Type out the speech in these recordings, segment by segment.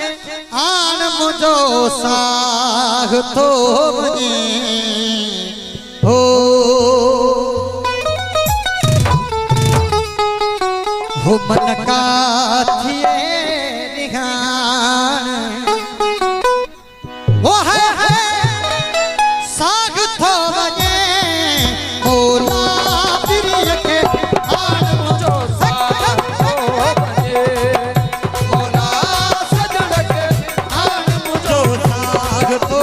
आन मुझो साग तो वने हो मन का थिए निहान वो है साग तो वने मोला प्रिय के आन मुझो साग तो वने मोला सजन के आन मुझो साग तो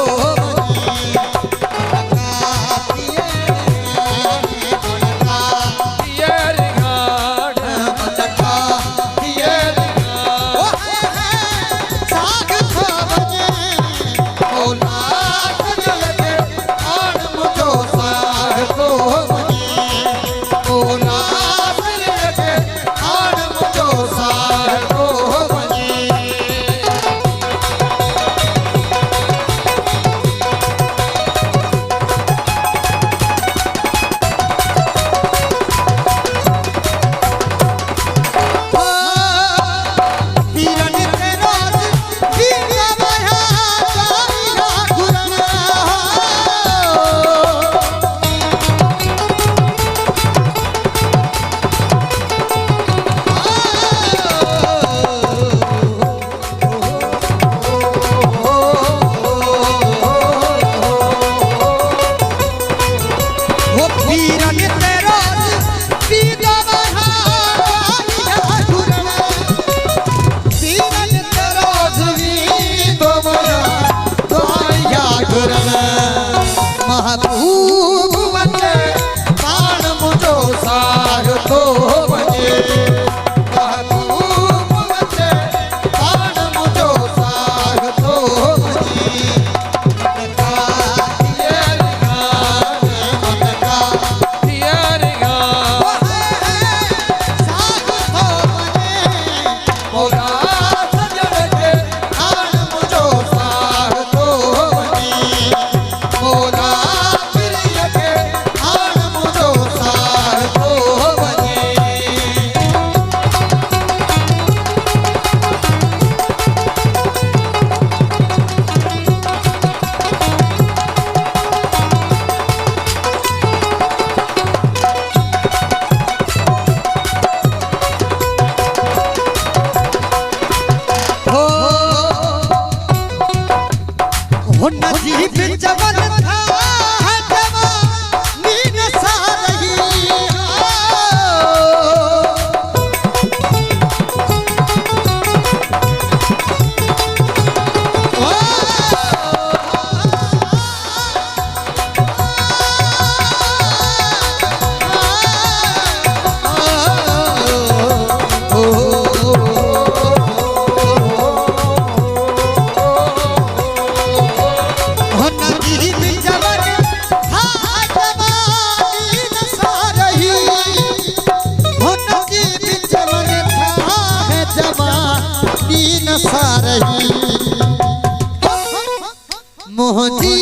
मोहजी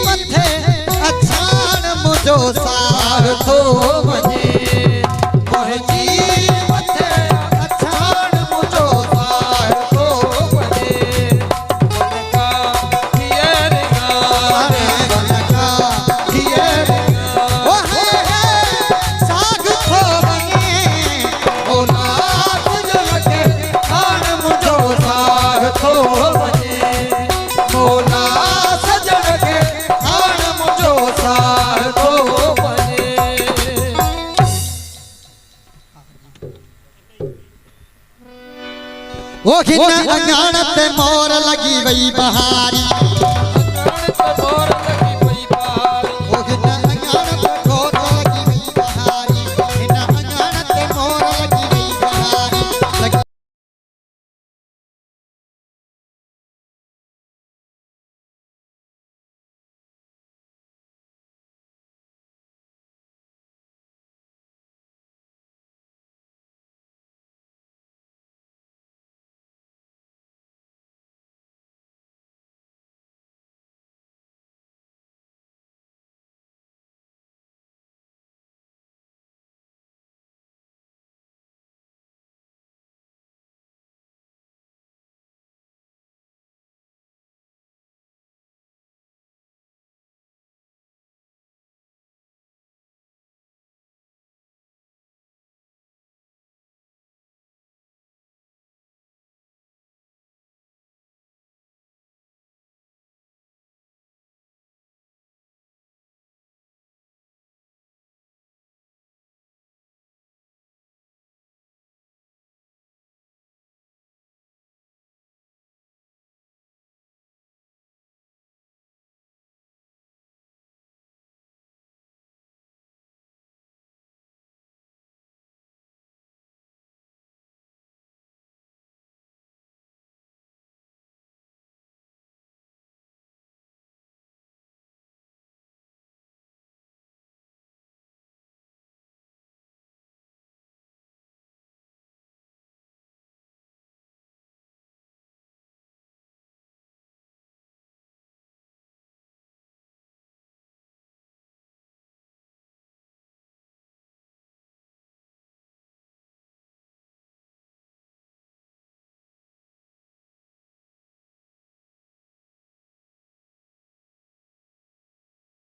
मथे अछाण मुझो साग तो वने मोहजी मथे अछाण मुझो साग तो वने मनका थिए रे मनका थिए रे ओ है साग तो वने ओ नाथ जगे आण मुझो साग तो वने मोला ओ खिन्ना अगाणत मोर लगी वही बहारी